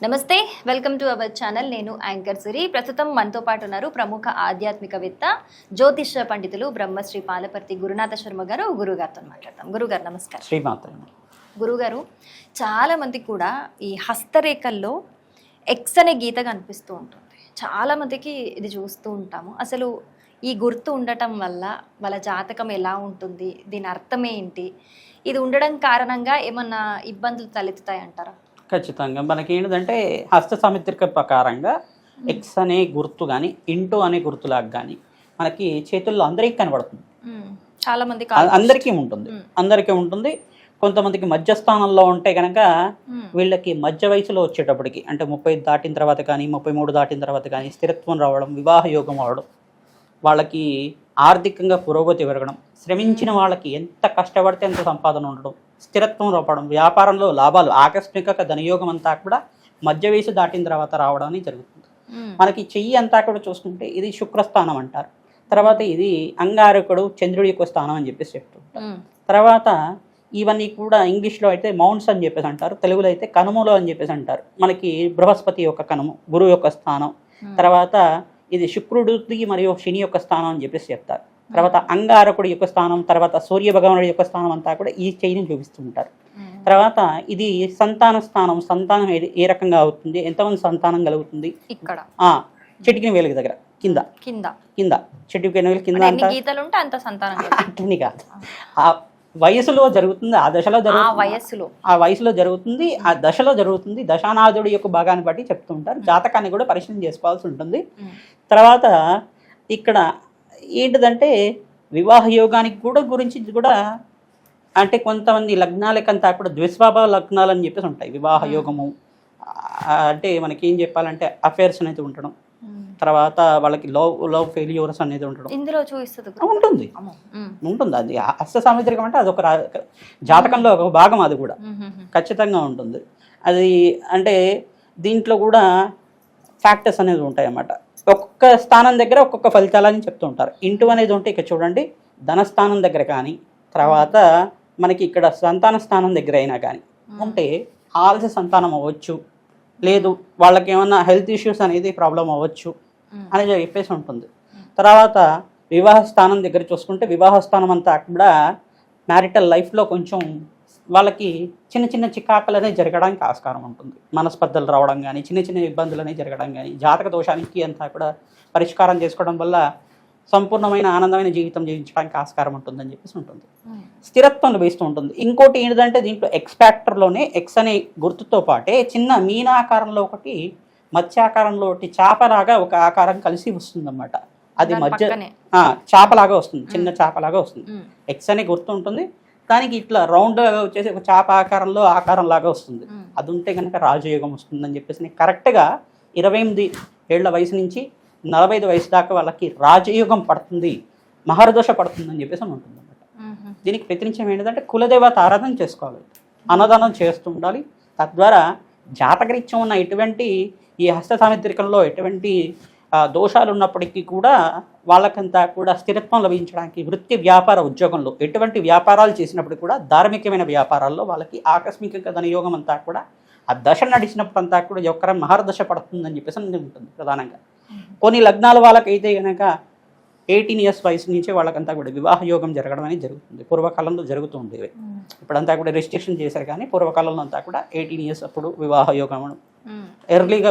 నమస్తే welcome to our channel. నేను anchor సిరి. ప్రస్తుతం మనతో పాటు ఉన్నారు ప్రముఖ ఆధ్యాత్మికవేత్త జ్యోతిష పండితులు బ్రహ్మశ్రీ పాలపర్తి గురునాథ శర్మ గారు. గురుగారితో మాట్లాడతాం. గురుగారు నమస్కారం. శ్రీమాత్రం. గురుగారు, చాలా మంది కూడా ఈ హస్తరేఖల్లో ఎక్స్ అనే గీత కనిపిస్తూ ఉంటుంది. చాలా మందికి ఇది చూస్తూ ఉంటాము. అసలు ఈ గుర్తు ఉండటం వల్ల వాళ్ళ జాతకం ఎలా ఉంటుంది, దీని అర్థం ఏంటి, ఇది ఉండడం కారణంగా ఏమన్నా ఇబ్బందులు తలెత్తుతాయి అంటారా? ఖచ్చితంగా మనకి ఏంటంటే హస్త సామిత్రిక ప్రకారంగా ఎక్స్ అనే గుర్తు కానీ ఇంటూ అనే గుర్తులాగా కానీ మనకి చేతుల్లో అందరికీ కనబడుతుంది. చాలా మంది అందరికీ ఉంటుంది. కొంతమందికి మధ్య స్థానంలో ఉంటే కనుక వీళ్ళకి మధ్య వయసులో వచ్చేటప్పటికి అంటే 30 దాటిన తర్వాత కానీ 33 దాటిన తర్వాత కానీ స్థిరత్వం రావడం, వివాహ యోగం అవడం, వాళ్ళకి ఆర్థికంగా పురోగతి పెరగడం, శ్రమించిన వాళ్ళకి ఎంత కష్టపడితే ఎంత సంపాదన ఉండడం, స్థిరత్వం రావడం, వ్యాపారంలో లాభాలు, ఆకస్మిక ధనయోగం అంతా కూడా మధ్య వయసు దాటిన తర్వాత రావడం అని జరుగుతుంది. మనకి చెయ్యి అంతా కూడా చూసుకుంటే ఇది శుక్రస్థానం అంటారు. తర్వాత ఇది అంగారకుడు చంద్రుడి యొక్క స్థానం అని చెప్పేసి చెప్తుంటారు. తర్వాత ఇవన్నీ కూడా ఇంగ్లీష్లో అయితే మౌంట్స్ అని చెప్పేసి అంటారు, తెలుగులో అయితే కనుమలు అని చెప్పేసి అంటారు. మనకి బృహస్పతి యొక్క కనుము, గురువు యొక్క స్థానం, తర్వాత ఇది శుక్రుడికి మరియు శని యొక్క స్థానం అని చెప్పేసి చెప్తారు. తర్వాత అంగారకుడి యొక్క స్థానం, తర్వాత సూర్య భగవానుడి యొక్క స్థానం అంతా కూడా ఈ చెయ్యిని చూపిస్తూ ఉంటారు. తర్వాత ఇది సంతాన స్థానం. సంతానం ఏ రకంగా అవుతుంది, ఎంతమంది సంతానం కలుగుతుంది, ఇక్కడ చెట్టుకిన వేలుకి దగ్గర కింద కింద కింద చెట్టుకిన వేలు కింద అట్లని కాదు, ఆ వయసులో జరుగుతుంది, ఆ దశలో జరుగుతుంది, ఆ వయసులో జరుగుతుంది, ఆ దశలో జరుగుతుంది. దశానాథుడి యొక్క భాగాన్ని బట్టి చెప్తూ ఉంటారు. జాతకాన్ని కూడా పరిశీలన చేసుకోవాల్సి ఉంటుంది. తర్వాత ఇక్కడ ఏంటిదంటే వివాహ యోగానికి గురించి కూడా అంటే కొంతమంది లగ్నాలకంతా కూడా ద్విస్వభావ లగ్నాలు అని చెప్పేసి ఉంటాయి. వివాహ యోగము అంటే మనకి ఏం చెప్పాలంటే అఫేర్స్ అనేది ఉండడం, తర్వాత వాళ్ళకి లవ్ ఫెయిల్యూర్స్ అనేది ఉండడం ఉంటుంది. అది హస్త సాముద్రికం అంటే అదొక జాతకంలో ఒక భాగం, అది కూడా ఖచ్చితంగా ఉంటుంది. అది అంటే దీంట్లో కూడా ఫ్యాక్టర్స్ అనేది ఉంటాయి అన్నమాట. ఒక్కొక్క స్థానం దగ్గర ఒక్కొక్క ఫలితాలని చెప్తూ ఉంటారు. ఇంటూ అనేది ఉంటే ఇక్కడ చూడండి, ధనస్థానం దగ్గర కానీ, తర్వాత మనకి ఇక్కడ సంతాన స్థానం దగ్గర అయినా కానీ ఉంటే ఆలస్య సంతానం అవ్వచ్చు, లేదు వాళ్ళకి ఏమన్నా హెల్త్ ఇష్యూస్ అనేది ప్రాబ్లం అవ్వచ్చు అనేది చెప్పేసి ఉంటుంది. తర్వాత వివాహ స్థానం దగ్గర చూసుకుంటే వివాహ స్థానం అంతా కూడా మ్యారిటల్ లైఫ్లో కొంచెం వాళ్ళకి చిన్న చిన్న చికాకులు అనేది జరగడానికి ఆస్కారం ఉంటుంది. మనస్పర్ధలు రావడం కానీ, చిన్న చిన్న ఇబ్బందులు అనేవి జరగడం కానీ, జాతక దోషానికి అంతా కూడా పరిష్కారం చేసుకోవడం వల్ల సంపూర్ణమైన ఆనందమైన జీవితం జీవించడానికి ఆస్కారం ఉంటుందని చెప్పేసి ఉంటుంది. స్థిరత్వం లభిస్తూ ఉంటుంది. ఇంకోటి ఏంటంటే దీంట్లో ఎక్స్ ఫ్యాక్టర్లోనే ఎక్స్ అనే గుర్తుతో పాటే చిన్న మీనాకారంలో ఒకటి, మత్స్యాకారంలో ఒకటి, చేపలాగా ఒక ఆకారం కలిసి వస్తుంది అన్నమాట. అది మధ్య చేపలాగా వస్తుంది, చిన్న చేపలాగా వస్తుంది. ఎక్స్ అనే గుర్తు ఉంటుంది, దానికి ఇట్లా రౌండ్ వచ్చేసి ఒక చేప ఆకారం లాగా వస్తుంది. అది ఉంటే కనుక రాజయోగం వస్తుందని చెప్పేసి కరెక్ట్గా 28 ఏళ్ల వయసు నుంచి 45 వయసు దాకా వాళ్ళకి రాజయోగం పడుతుంది, మహర్దోష పడుతుంది అని చెప్పేసి ఉంటుంది అన్నమాట. దీనికి ప్రతినిత్యం ఏంటంటే కులదేవత ఆరాధన చేసుకోవాలి, అన్నదానం చేస్తూ ఉండాలి. తద్వారా జాతకరీత్యం ఉన్న ఎటువంటి ఈ హస్త సాముద్రికంలో ఎటువంటి దోషాలు ఉన్నప్పటికీ కూడా వాళ్ళకంతా కూడా స్థిరత్వం లభించడానికి వృత్తి వ్యాపార ఉద్యోగంలో ఎటువంటి వ్యాపారాలు చేసినప్పుడు కూడా ధార్మికమైన వ్యాపారాల్లో వాళ్ళకి ఆకస్మిక ధనయోగం అంతా కూడా ఆ దశ నడిచినప్పుడు అంతా కూడా యొక్క మహర్దశ పడుతుందని చెప్పేసి ఉంటుంది ప్రధానంగా. కొన్ని లగ్నాల వాళ్ళకైతే కనుక 18 ఇయర్స్ వయసు నుంచే వాళ్ళకంతా కూడా వివాహ యోగం జరగడం అనేది జరుగుతుంది. పూర్వకాలంలో జరుగుతూ ఉండేవి, ఇప్పుడంతా కూడా రిస్ట్రిక్షన్ చేశారు. కానీ పూర్వకాలంలో అంతా కూడా 18 ఇయర్స్ అప్పుడు వివాహ యోగం అవ్వడం, ఎర్లీగా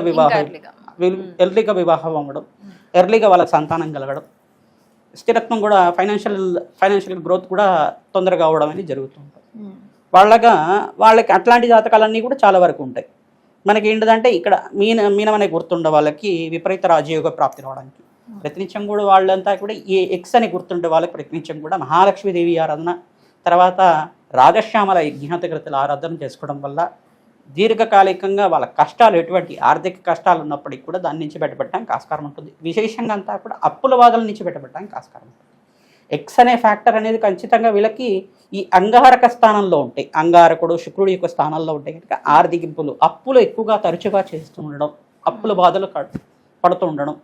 వివాహం అవ్వడం, ఎర్లీగా వాళ్ళకి సంతానం కలగడం, స్థిరత్వం కూడా ఫైనాన్షియల్ గ్రోత్ కూడా తొందరగా అవ్వడం అనేది జరుగుతూ ఉంటుంది. వాళ్ళకి అట్లాంటి జాతకాలన్నీ కూడా చాలా వరకు ఉంటాయి. మనకి ఏంటంటే ఇక్కడ మీనం అనే గుర్తుండే వాళ్ళకి విపరీత రాజయోగ ప్రాప్తి రావడానికి ప్రతినిత్యం కూడా వాళ్ళంతా కూడా ఈ ఎక్స్ అని గుర్తుండే వాళ్ళకి ప్రతినిత్యం కూడా మహాలక్ష్మీదేవి ఆరాధన, తర్వాత రాజశ్యామల యజ్ఞాతకృతుల ఆరాధన చేసుకోవడం వల్ల దీర్ఘకాలికంగా వాళ్ళ కష్టాలు ఎటువంటి ఆర్థిక కష్టాలు ఉన్నప్పటికీ కూడా దాని నుంచి బయటపడడానికి ఆస్కారం ఉంటుంది. విశేషంగా అంతా కూడా అప్పుల బాధల నుంచి బయటపడడానికి ఆస్కారం ఉంటుంది. ఎక్స్ అనే ఫ్యాక్టర్ అనేది ఖచ్చితంగా వీళ్ళకి ఈ అంగారక స్థానంలో ఉంటాయి. అంగారకుడు శుక్రుడి యొక్క స్థానంలో ఉంటాయి కనుక ఆర్థికింపులు, అప్పులు ఎక్కువగా తరచుగా చేస్తూ ఉండడం, అప్పుల బాధలు పడుతూ ఉండడం,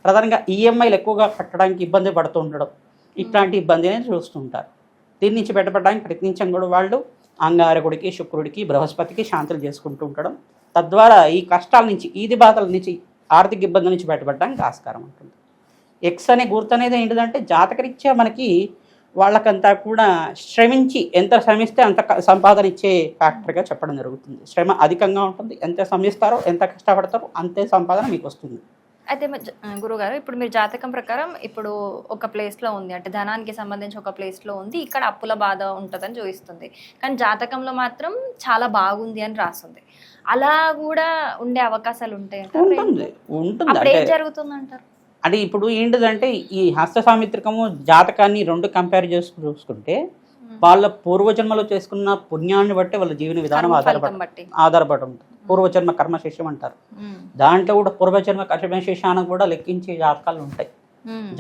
ప్రధానంగా ఈఎంఐలు ఎక్కువగా కట్టడానికి ఇబ్బంది పడుతూ ఉండడం, ఇట్లాంటి ఇబ్బంది అనేది చూస్తూ ఉంటారు. దీని నుంచి బయటపడడానికి ప్రయత్నించడం కూడా వాళ్ళు అంగారకుడికి, శుక్రుడికి, బృహస్పతికి శాంతులు చేసుకుంటూ ఉండడం, తద్వారా ఈ కష్టాల నుంచి, ఈది బాధల నుంచి, ఆర్థిక ఇబ్బందుల నుంచి బయటపడడానికి ఆస్కారం ఉంటుంది. ఎక్స్ అనే గుర్తు అనేది ఏంటిదంటే జాతకరీత్యా మనకి వాళ్ళకంతా కూడా శ్రమించి ఎంత శ్రమిస్తే అంత సంపాదన ఇచ్చే ఫ్యాక్టర్గా చెప్పడం జరుగుతుంది. శ్రమ అధికంగా ఉంటుంది, ఎంత శ్రమిస్తారో ఎంత కష్టపడతారో అంతే సంపాదన మీకు వస్తుంది. అయితే గురుగారు, ఇప్పుడు మీరు జాతకం ప్రకారం ఇప్పుడు ఒక ప్లేస్లో ఉంది, అంటే ధనానికి సంబంధించి ఒక ప్లేస్లో ఉంది, ఇక్కడ అప్పుల బాధ ఉంటుందని చూపిస్తుంది, కానీ జాతకంలో మాత్రం చాలా బాగుంది అని రాస్తుంది. అలా కూడా ఉండే అవకాశాలు ఉంటాయి. ఉంటుంది ఉంటుంది అప్పుడు ఏం అంటే జరుగుతుంది అంటారు? అంటే ఇప్పుడు ఏంటిదంటే ఈ హస్త సామిత్రికము జాతకాన్ని రెండు కంపేర్ చూసుకుంటే వాళ్ళ పూర్వజన్మలో చేసుకున్న పుణ్యాన్ని బట్టి వాళ్ళ జీవన విధానం ఆధారపడి ఉంటుంది. పూర్వజన్మ కర్మశేషం అంటారు. దాంట్లో కూడా పూర్వజన్మ కర్మశేషాన్ని కూడా లెక్కించే జాతకాలు ఉంటాయి.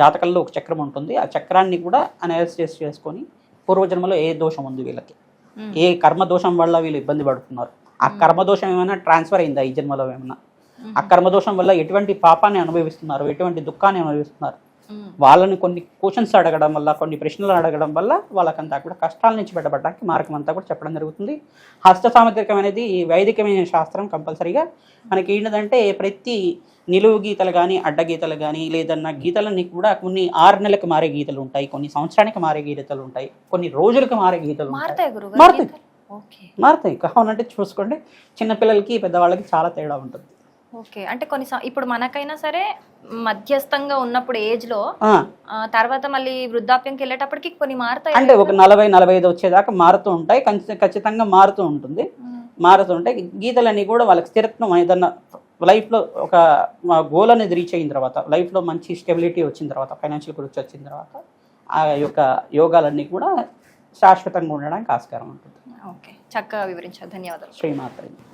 జాతకంలో ఒక చక్రం ఉంటుంది. ఆ చక్రాన్ని కూడా అనాలిసిస్ చేసుకొని పూర్వజన్మలో ఏ దోషం ఉంది, వీళ్ళకి ఏ కర్మ దోషం వల్ల వీళ్ళు ఇబ్బంది పడుతున్నారు, ఆ కర్మదోషం ఏమైనా ట్రాన్స్ఫర్ అయిందా ఈ జన్మలో ఏమైనా, ఆ కర్మదోషం వల్ల ఎటువంటి పాపాన్ని అనుభవిస్తున్నారు, ఎటువంటి దుఃఖాన్ని అనుభవిస్తున్నారు, వాళ్ళని కొన్ని క్వశ్చన్స్ అడగడం వల్ల, కొన్ని ప్రశ్నలు అడగడం వల్ల వాళ్ళకంతా కూడా కష్టాల నుంచి బయటపడడానికి మార్గం అంతా కూడా చెప్పడం జరుగుతుంది. హస్త సాముద్రికం అనేది వైదికమైన శాస్త్రం. కంపల్సరీగా మనకి ఏంటంటే ప్రతి నిలువు గీతలు కానీ అడ్డగీతలు కానీ లేదన్న గీతలన్నీ కూడా కొన్ని 6 నెలలకు మారే గీతలు ఉంటాయి, కొన్ని సంవత్సరానికి మారే గీతలు ఉంటాయి, కొన్ని రోజులకు మారే గీతలు మారుతాయి. కావాలంటే చూసుకోండి, చిన్నపిల్లలకి పెద్దవాళ్ళకి చాలా తేడా ఉంటుంది. ఓకే, అంటే కొన్ని ఇప్పుడు మనకైనా సరే మధ్యస్థంగా ఉన్నప్పుడు ఏజ్ లో తర్వాత మళ్ళీ వృద్ధాప్యంకి వెళ్ళేటప్పటికి కొన్ని మారుతాయి. అంటే ఒక 40-45 వచ్చేదాకా మారుతూ ఉంటాయి, ఖచ్చితంగా మారుతూ ఉంటుంది. మారుతూ ఉంటాయి గీతలన్నీ కూడా వాళ్ళకి స్థిరత్వం ఏదన్నా లైఫ్లో ఒక గోల్ అనేది రీచ్ అయిన తర్వాత, లైఫ్లో మంచి స్టెబిలిటీ వచ్చిన తర్వాత, ఫైనాన్షియల్ గ్రోత్ వచ్చిన తర్వాత ఆ యొక్క యోగాలన్నీ కూడా శాశ్వతంగా ఉండడానికి ఆస్కారం ఉంటుంది. ఓకే, చక్కగా వివరించారు. ధన్యవాదాలు. శ్రీమాత్రి.